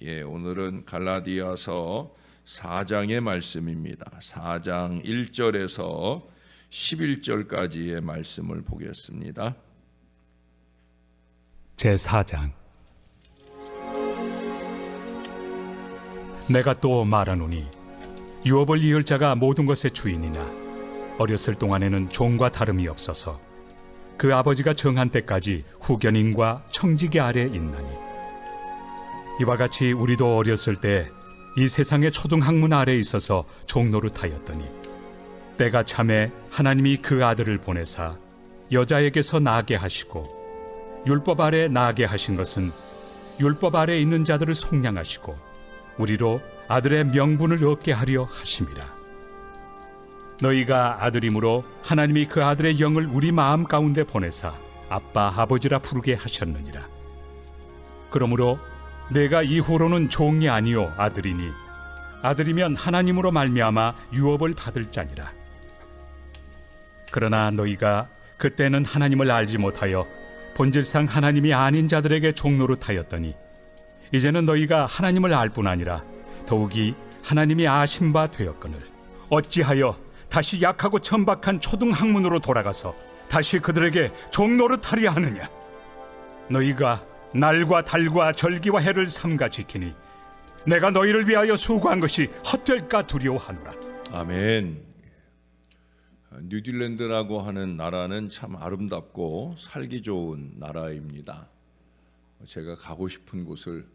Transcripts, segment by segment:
오늘은 갈라디아서 4장의 말씀입니다. 4장 1절에서 11절까지의 말씀을 보겠습니다. 제4장. 내가 또 말하노니 유업을 이을 자가 모든 것의 주인이나 어렸을 동안에는 종과 다름이 없어서 그 아버지가 정한 때까지 후견인과 청지기 아래 있나니, 이와 같이 우리도 어렸을 때 이 세상의 초등학문 아래 있어서 종노릇하였더니, 때가 참에 하나님이 그 아들을 보내사 여자에게서 나게 하시고 율법 아래 나게 하신 것은 율법 아래 있는 자들을 속량하시고 우리로 아들의 명분을 얻게 하려 하심이라. 너희가 아들이므로 하나님이 그 아들의 영을 우리 마음 가운데 보내사 아빠 아버지라 부르게 하셨느니라. 그러므로 내가 이후로는 종이 아니요 아들이니, 아들이면 하나님으로 말미암아 유업을 받을 자니라. 그러나 너희가 그때는 하나님을 알지 못하여 본질상 하나님이 아닌 자들에게 종노릇하였더니, 이제는 너희가 하나님을 알 뿐 아니라 더욱이 하나님이 아신 바 되었거늘 어찌하여 다시 약하고 천박한 초등학문으로 돌아가서 다시 그들에게 종노릇하려 하느냐? 너희가 날과 달과 절기와 해를 삼가 지키니 내가 너희를 위하여 수고한 것이 헛될까 두려워하노라. 아멘. 뉴질랜드라고 하는 나라는 참 아름답고 살기 좋은 나라입니다. 제가 가고 싶은 곳을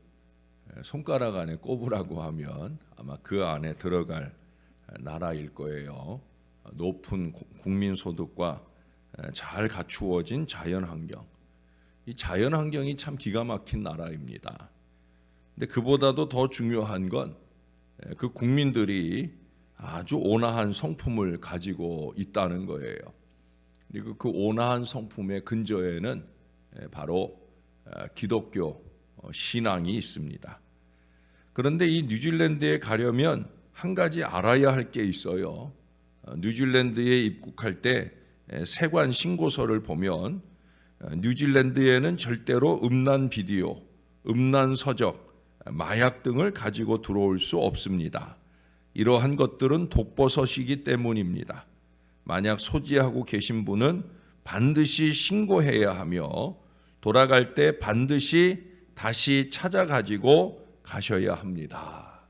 손가락 안에 꼽으라고 하면 아마 그 안에 들어갈 나라일 거예요. 높은 국민소득과 잘 갖추어진 자연환경, 이 자연환경이 참 기가 막힌 나라입니다. 근데 그보다도 더 중요한 건 그 국민들이 아주 온화한 성품을 가지고 있다는 거예요. 그리고 그 온화한 성품의 근저에는 바로 기독교 신앙이 있습니다. 그런데 이 뉴질랜드에 가려면 한 가지 알아야 할 게 있어요. 뉴질랜드에 입국할 때 세관 신고서를 보면 뉴질랜드에는 절대로 음란 비디오, 음란 서적, 마약 등을 가지고 들어올 수 없습니다. 이러한 것들은 독버섯이기 때문입니다. 만약 소지하고 계신 분은 반드시 신고해야 하며 돌아갈 때 반드시 다시 찾아가지고 가셔야 합니다.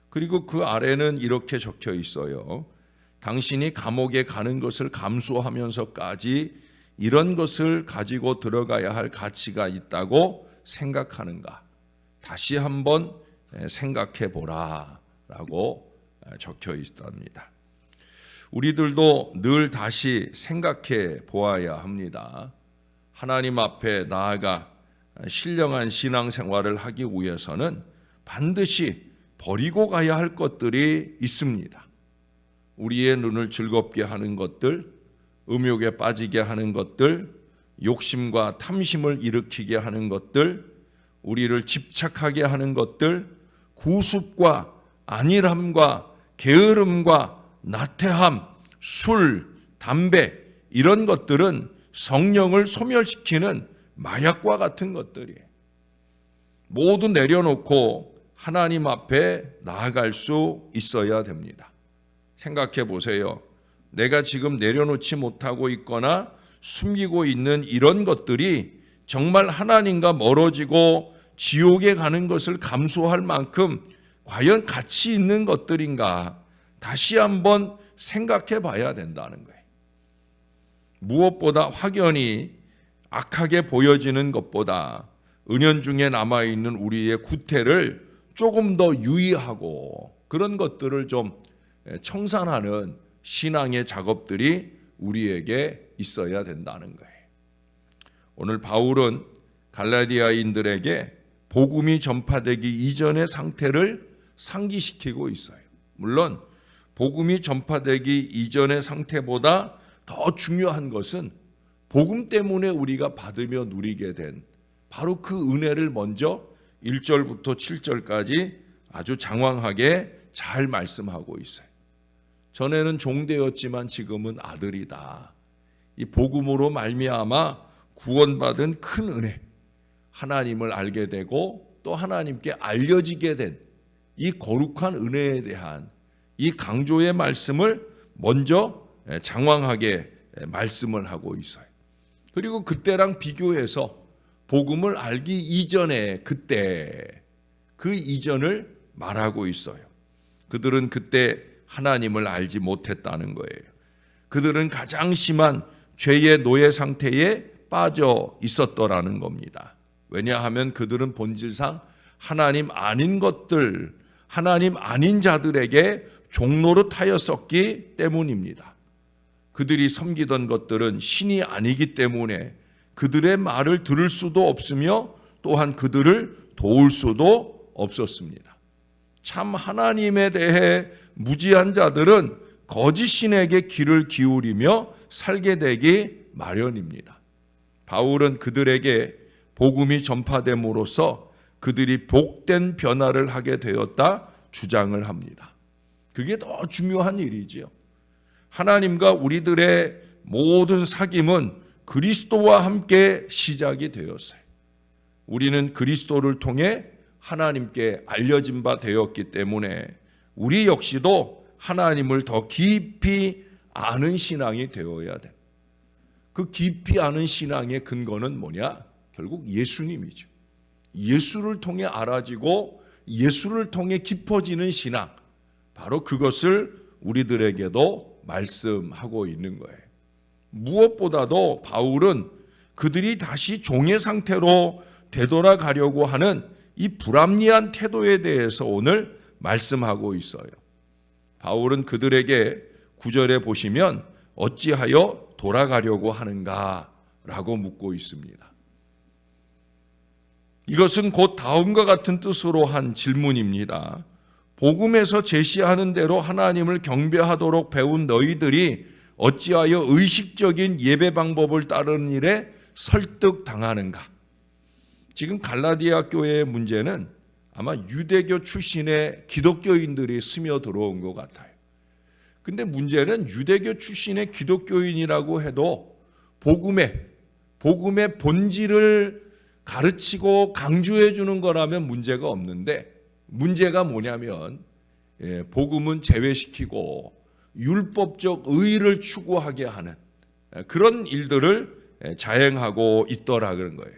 그리고 그 아래는 이렇게 적혀 있어요. 당신이 감옥에 가는 것을 감수하면서까지 이런 것을 가지고 들어가야 할 가치가 있다고 생각하는가? 다시 한번 생각해 보라 라고 적혀 있답니다. 우리들도 늘 다시 생각해 보아야 합니다. 하나님 앞에 나아가 신령한 신앙생활을 하기 위해서는 반드시 버리고 가야 할 것들이 있습니다. 우리의 눈을 즐겁게 하는 것들, 음욕에 빠지게 하는 것들, 욕심과 탐심을 일으키게 하는 것들, 우리를 집착하게 하는 것들, 구습과 안일함과 게으름과 나태함, 술, 담배, 이런 것들은 성령을 소멸시키는 마약과 같은 것들이에요. 모두 내려놓고 하나님 앞에 나아갈 수 있어야 됩니다. 생각해 보세요. 내가 지금 내려놓지 못하고 있거나 숨기고 있는 이런 것들이 정말 하나님과 멀어지고 지옥에 가는 것을 감수할 만큼 과연 가치 있는 것들인가? 다시 한번 생각해 봐야 된다는 거예요. 무엇보다 확연히 악하게 보여지는 것보다 은연중에 남아있는 우리의 구태를 조금 더 유의하고 그런 것들을 좀 청산하는 신앙의 작업들이 우리에게 있어야 된다는 거예요. 오늘 바울은 갈라디아인들에게 복음이 전파되기 이전의 상태를 상기시키고 있어요. 물론 복음이 전파되기 이전의 상태보다 더 중요한 것은 복음 때문에 우리가 받으며 누리게 된 바로 그 은혜를 먼저 1절부터 7절까지 아주 장황하게 잘 말씀하고 있어요. 전에는 종되었지만 지금은 아들이다. 이 복음으로 말미암아 구원받은 큰 은혜, 하나님을 알게 되고 또 하나님께 알려지게 된 이 거룩한 은혜에 대한 이 강조의 말씀을 먼저 장황하게 말씀을 하고 있어요. 그리고 그때랑 비교해서 복음을 알기 이전에 그때 그 이전을 말하고 있어요. 그들은 그때 하나님을 알지 못했다는 거예요. 그들은 가장 심한 죄의 노예 상태에 빠져 있었더라는 겁니다. 왜냐하면 그들은 본질상 하나님 아닌 것들, 하나님 아닌 자들에게 종노릇하였었기 때문입니다. 그들이 섬기던 것들은 신이 아니기 때문에 그들의 말을 들을 수도 없으며 또한 그들을 도울 수도 없었습니다. 참 하나님에 대해 무지한 자들은 거짓 신에게 귀를 기울이며 살게 되기 마련입니다. 바울은 그들에게 복음이 전파됨으로써 그들이 복된 변화를 하게 되었다 주장을 합니다. 그게 더 중요한 일이지요. 하나님과 우리들의 모든 사귐은 그리스도와 함께 시작이 되었어요. 우리는 그리스도를 통해 하나님께 알려진 바 되었기 때문에 우리 역시도 하나님을 더 깊이 아는 신앙이 되어야 돼. 그 깊이 아는 신앙의 근거는 뭐냐? 결국 예수님이죠. 예수를 통해 알아지고 예수를 통해 깊어지는 신앙, 바로 그것을 우리들에게도 말씀하고 있는 거예요. 무엇보다도 바울은 그들이 다시 종의 상태로 되돌아가려고 하는 이 불합리한 태도에 대해서 오늘 말씀하고 있어요. 바울은 그들에게 9절에 보시면 어찌하여 돌아가려고 하는가 라고 묻고 있습니다. 이것은 곧 다음과 같은 뜻으로 한 질문입니다. 복음에서 제시하는 대로 하나님을 경배하도록 배운 너희들이 어찌하여 의식적인 예배 방법을 따르는 일에 설득당하는가? 지금 갈라디아 교회의 문제는 아마 유대교 출신의 기독교인들이 스며들어온 것 같아요. 근데 문제는 유대교 출신의 기독교인이라고 해도 복음의 본질을 가르치고 강조해 주는 거라면 문제가 없는데, 문제가 뭐냐면 복음은 제외시키고 율법적 의의를 추구하게 하는 그런 일들을 자행하고 있더라 그런 거예요.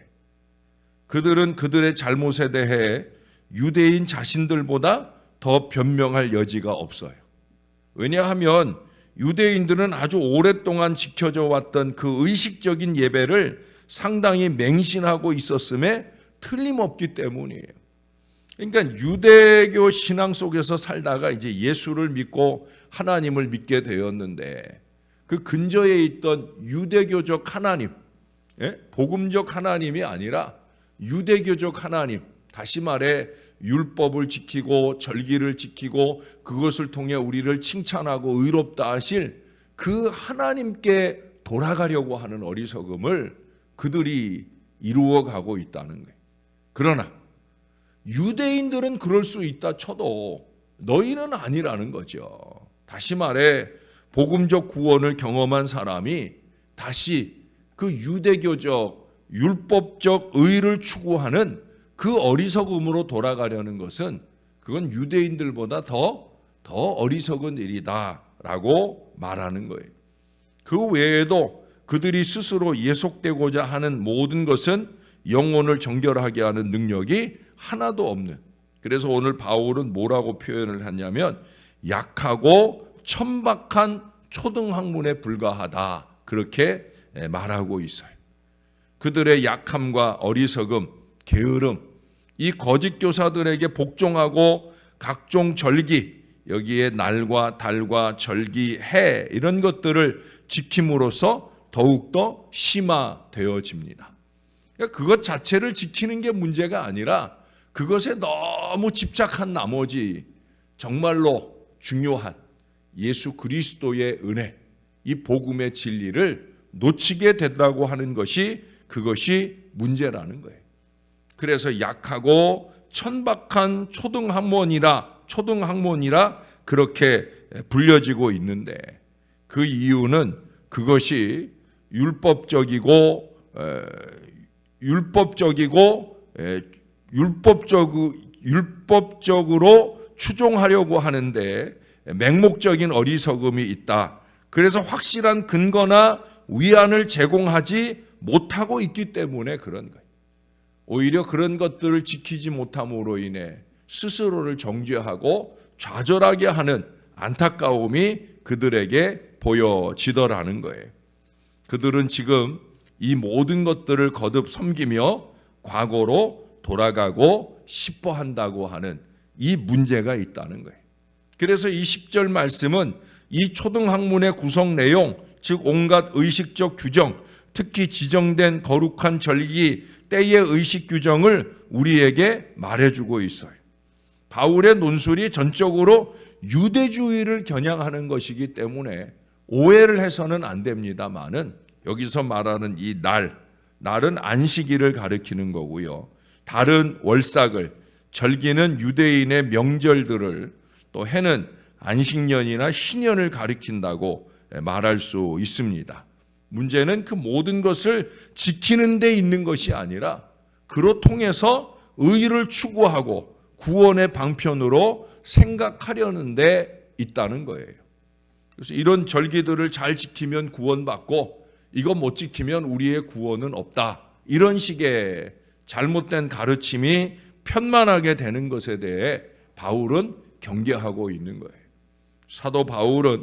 그들은 그들의 잘못에 대해 유대인 자신들보다 더 변명할 여지가 없어요. 왜냐하면 유대인들은 아주 오랫동안 지켜져 왔던 그 의식적인 예배를 상당히 맹신하고 있었음에 틀림없기 때문이에요. 그러니까 유대교 신앙 속에서 살다가 이제 예수를 믿고 하나님을 믿게 되었는데 그 근저에 있던 유대교적 하나님, 복음적 하나님이 아니라 유대교적 하나님, 다시 말해 율법을 지키고 절기를 지키고 그것을 통해 우리를 칭찬하고 의롭다 하실 그 하나님께 돌아가려고 하는 어리석음을 그들이 이루어가고 있다는 거예요. 그러나 유대인들은 그럴 수 있다 쳐도 너희는 아니라는 거죠. 다시 말해 복음적 구원을 경험한 사람이 다시 그 유대교적 율법적 의를 추구하는 그 어리석음으로 돌아가려는 것은 그건 유대인들보다 더 어리석은 일이다라고 말하는 거예요. 그 외에도 그들이 스스로 예속되고자 하는 모든 것은 영혼을 정결하게 하는 능력이 하나도 없는, 그래서 오늘 바울은 뭐라고 표현을 하냐면 약하고 천박한 초등학문에 불과하다, 그렇게 말하고 있어요. 그들의 약함과 어리석음, 게으름, 이 거짓 교사들에게 복종하고 각종 절기, 여기에 날과 달과 절기, 해 이런 것들을 지킴으로써 더욱더 심화되어집니다. 그러니까 그것 자체를 지키는 게 문제가 아니라 그것에 너무 집착한 나머지 정말로 중요한 예수 그리스도의 은혜, 이 복음의 진리를 놓치게 된다고 하는 것이 그것이 문제라는 거예요. 그래서 약하고 천박한 초등학문이라 그렇게 불려지고 있는데 그 이유는 그것이 율법적이고 율법적으로 추종하려고 하는데 맹목적인 어리석음이 있다. 그래서 확실한 근거나 위안을 제공하지 못하고 있기 때문에 그런 거예요. 오히려 그런 것들을 지키지 못함으로 인해 스스로를 정죄하고 좌절하게 하는 안타까움이 그들에게 보여지더라는 거예요. 그들은 지금 이 모든 것들을 거듭 섬기며 과거로 돌아가고 싶어 한다고 하는 이 문제가 있다는 거예요. 그래서 이 10절 말씀은 이 초등학문의 구성 내용, 즉 온갖 의식적 규정, 특히 지정된 거룩한 절기, 때의 의식 규정을 우리에게 말해주고 있어요. 바울의 논술이 전적으로 유대주의를 겨냥하는 것이기 때문에 오해를 해서는 안 됩니다만은 여기서 말하는 이 날은 안식일을 가리키는 거고요. 달은 월삭을, 절기는 유대인의 명절들을, 또 해는 안식년이나 희년을 가리킨다고 말할 수 있습니다. 문제는 그 모든 것을 지키는 데 있는 것이 아니라 그로 통해서 의를 추구하고 구원의 방편으로 생각하려는 데 있다는 거예요. 그래서 이런 절기들을 잘 지키면 구원받고 이거 못 지키면 우리의 구원은 없다. 이런 식의 잘못된 가르침이 편만하게 되는 것에 대해 바울은 경계하고 있는 거예요. 사도 바울의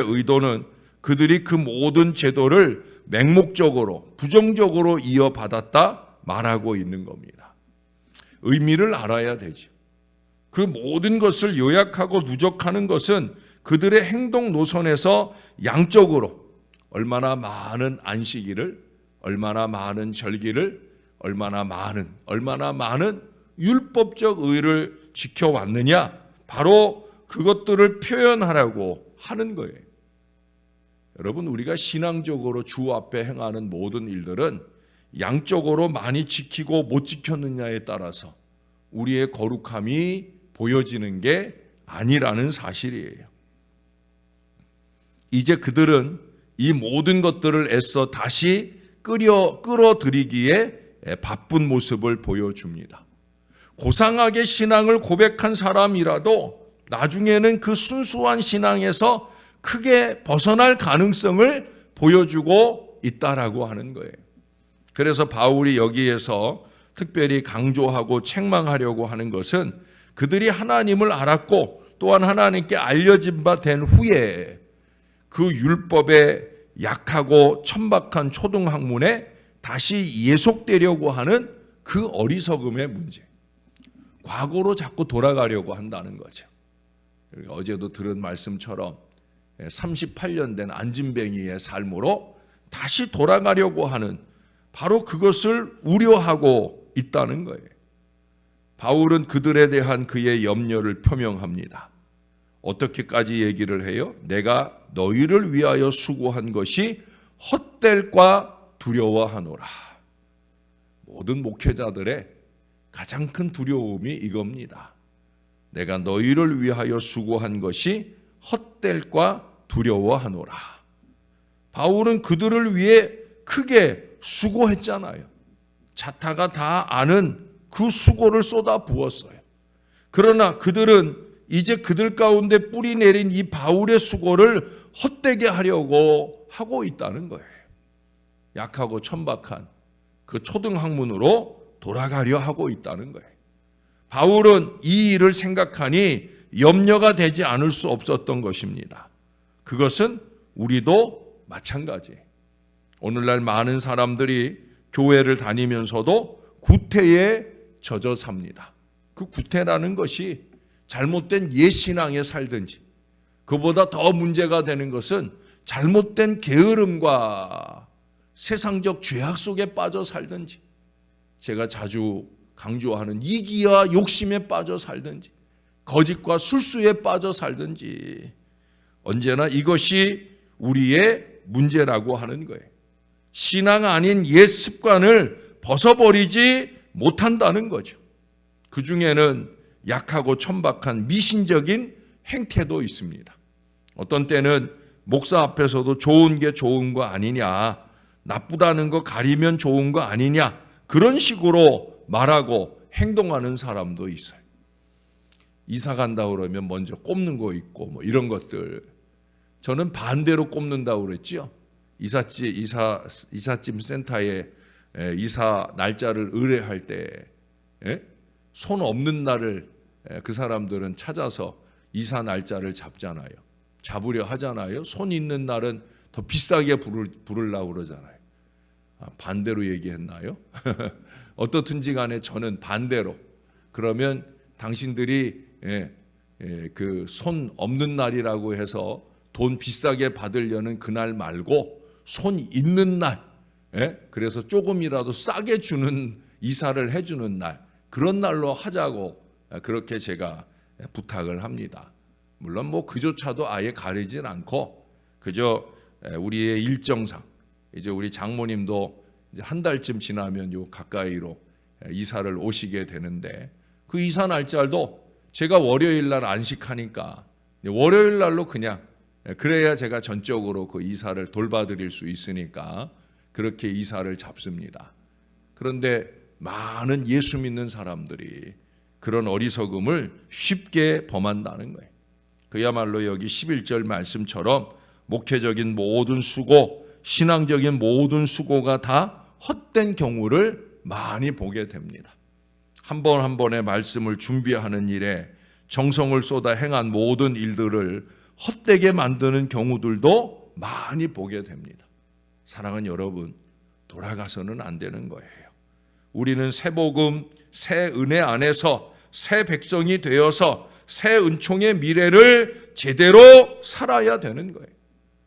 의도는 그들이 그 모든 제도를 맹목적으로 부정적으로 이어받았다 말하고 있는 겁니다. 의미를 알아야 되죠. 그 모든 것을 요약하고 누적하는 것은 그들의 행동 노선에서 양적으로 얼마나 많은 안식일을, 얼마나 많은 절기를, 얼마나 많은 율법적 의를 지켜왔느냐, 바로 그것들을 표현하라고 하는 거예요. 여러분, 우리가 신앙적으로 주 앞에 행하는 모든 일들은 양적으로 많이 지키고 못 지켰느냐에 따라서 우리의 거룩함이 보여지는 게 아니라는 사실이에요. 이제 그들은 이 모든 것들을 애써 다시 끌어들이기에 바쁜 모습을 보여줍니다. 고상하게 신앙을 고백한 사람이라도 나중에는 그 순수한 신앙에서 크게 벗어날 가능성을 보여주고 있다라고 하는 거예요. 그래서 바울이 여기에서 특별히 강조하고 책망하려고 하는 것은 그들이 하나님을 알았고 또한 하나님께 알려진 바 된 후에 그 율법에 약하고 천박한 초등학문에 다시 예속되려고 하는 그 어리석음의 문제. 과거로 자꾸 돌아가려고 한다는 거죠. 어제도 들은 말씀처럼 38년 된 안진뱅이의 삶으로 다시 돌아가려고 하는 바로 그것을 우려하고 있다는 거예요. 바울은 그들에 대한 그의 염려를 표명합니다. 어떻게까지 얘기를 해요? 내가 너희를 위하여 수고한 것이 헛될까 두려워하노라. 모든 목회자들의 가장 큰 두려움이 이겁니다. 내가 너희를 위하여 수고한 것이 헛될까 두려워하노라. 바울은 그들을 위해 크게 수고했잖아요. 자타가 다 아는 그 수고를 쏟아 부었어요. 그러나 그들은 이제 그들 가운데 뿌리 내린 이 바울의 수고를 헛되게 하려고 하고 있다는 거예요. 약하고 천박한 그 초등학문으로 돌아가려 하고 있다는 거예요. 바울은 이 일을 생각하니 염려가 되지 않을 수 없었던 것입니다. 그것은 우리도 마찬가지예요. 오늘날 많은 사람들이 교회를 다니면서도 구태에 젖어 삽니다. 그 구태라는 것이 잘못된 옛신앙에 살든지, 그보다 더 문제가 되는 것은 잘못된 게으름과 세상적 죄악 속에 빠져 살든지, 제가 자주 강조하는 이기와 욕심에 빠져 살든지, 거짓과 술수에 빠져 살든지, 언제나 이것이 우리의 문제라고 하는 거예요. 신앙 아닌 옛 습관을 벗어버리지 못한다는 거죠. 그 중에는 약하고 천박한 미신적인 행태도 있습니다. 어떤 때는 목사 앞에서도 좋은 게 좋은 거 아니냐, 나쁘다는 거 가리면 좋은 거 아니냐, 그런 식으로 말하고 행동하는 사람도 있어요. 이사 간다 그러면 먼저 꼽는 거 있고 뭐 이런 것들. 저는 반대로 꼽는다고 그랬죠. 이삿짐 센터에 이사 날짜를 의뢰할 때 손 없는 날을 그 사람들은 찾아서 이사 날짜를 잡잖아요. 잡으려 하잖아요. 손 있는 날은 더 비싸게 부르려고 그러잖아요. 반대로 얘기했나요? 어떻든지 간에 저는 반대로. 그러면 당신들이 그 손 없는 날이라고 해서 돈 비싸게 받으려는 그날 말고 손 있는 날, 그래서 조금이라도 싸게 주는 이사를 해주는 날, 그런 날로 하자고 그렇게 제가 부탁을 합니다. 물론 뭐 그조차도 아예 가리진 않고 그저 우리의 일정상 이제 우리 장모님도 이제 한 달쯤 지나면 요 가까이로 이사를 오시게 되는데 그 이사 날짜도 제가 월요일 날 안식하니까 월요일 날로 그냥 그래야 제가 전적으로 그 이사를 돌봐드릴 수 있으니까 그렇게 이사를 잡습니다. 그런데 많은 예수 믿는 사람들이 그런 어리석음을 쉽게 범한다는 거예요. 그야말로 여기 11절 말씀처럼 목회적인 모든 수고, 신앙적인 모든 수고가 다 헛된 경우를 많이 보게 됩니다. 한 번 한 번의 말씀을 준비하는 일에 정성을 쏟아 행한 모든 일들을 헛되게 만드는 경우들도 많이 보게 됩니다. 사랑하는 여러분, 돌아가서는 안 되는 거예요. 우리는 새 복음, 새 은혜 안에서 새 백성이 되어서 새 은총의 미래를 제대로 살아야 되는 거예요.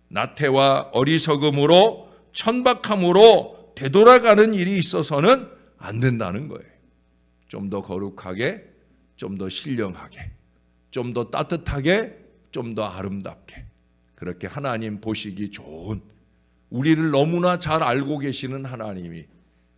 나태와 어리석음으로 천박함으로 되돌아가는 일이 있어서는 안 된다는 거예요. 좀 더 거룩하게, 좀 더 신령하게, 좀 더 따뜻하게, 좀 더 아름답게 그렇게 하나님 보시기 좋은, 우리를 너무나 잘 알고 계시는 하나님이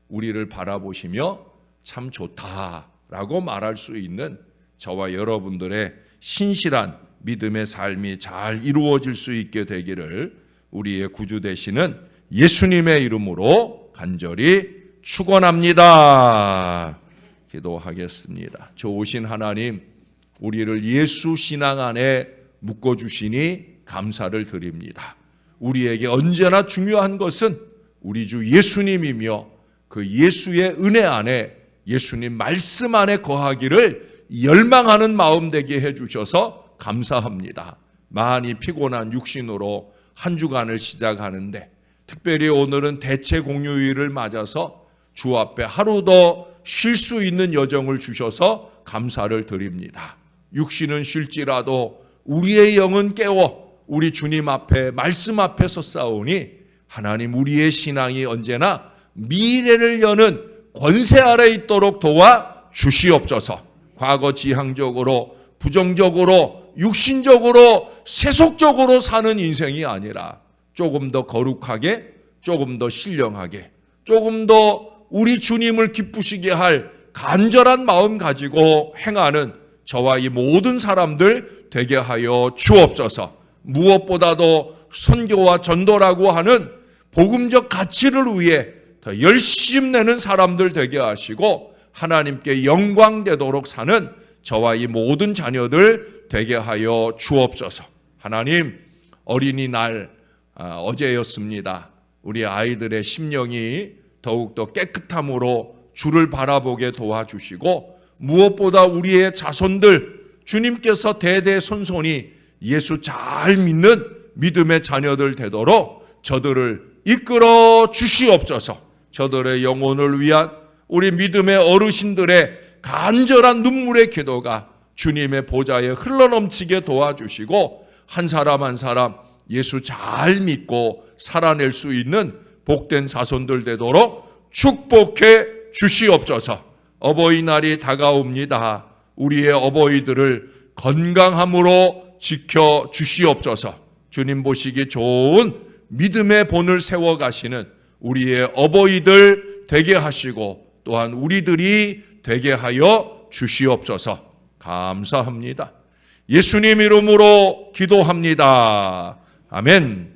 우리를 바라보시며 참 좋다라고 말할 수 있는 저와 여러분들의 신실한 믿음의 삶이 잘 이루어질 수 있게 되기를 우리의 구주 되시는 예수님의 이름으로 간절히 축원합니다. 기도하겠습니다. 좋으신 하나님, 우리를 예수 신앙 안에 묶어주시니 감사를 드립니다. 우리에게 언제나 중요한 것은 우리 주 예수님이며 그 예수의 은혜 안에, 예수님 말씀 안에 거하기를 열망하는 마음 되게 해주셔서 감사합니다. 많이 피곤한 육신으로 한 주간을 시작하는데 특별히 오늘은 대체 공휴일을 맞아서 주 앞에 하루 더 쉴 수 있는 여정을 주셔서 감사를 드립니다. 육신은 쉴지라도 우리의 영은 깨워 우리 주님 앞에 말씀 앞에 섰사오니 하나님 우리의 신앙이 언제나 미래를 여는 권세 아래 있도록 도와 주시옵소서. 과거 지향적으로 부정적으로 육신적으로 세속적으로 사는 인생이 아니라 조금 더 거룩하게, 조금 더 신령하게, 조금 더 우리 주님을 기쁘시게 할 간절한 마음 가지고 행하는 저와 이 모든 사람들 되게 하여 주옵소서. 무엇보다도 선교와 전도라고 하는 복음적 가치를 위해 더 열심히 내는 사람들 되게 하시고 하나님께 영광되도록 사는 저와 이 모든 자녀들 되게 하여 주옵소서. 하나님, 어린이날 어제였습니다. 우리 아이들의 심령이 더욱더 깨끗함으로 주를 바라보게 도와주시고 무엇보다 우리의 자손들, 주님께서 대대손손이 예수 잘 믿는 믿음의 자녀들 되도록 저들을 이끌어 주시옵소서. 저들의 영혼을 위한 우리 믿음의 어르신들의 간절한 눈물의 기도가 주님의 보좌에 흘러넘치게 도와주시고 한 사람 한 사람 예수 잘 믿고 살아낼 수 있는 복된 자손들 되도록 축복해 주시옵소서. 어버이날이 다가옵니다. 우리의 어버이들을 건강함으로 지켜 주시옵소서. 주님 보시기 좋은 믿음의 본을 세워가시는 우리의 어버이들 되게 하시고 또한 우리들이 되게 하여 주시옵소서. 감사합니다. 예수님 이름으로 기도합니다. 아멘.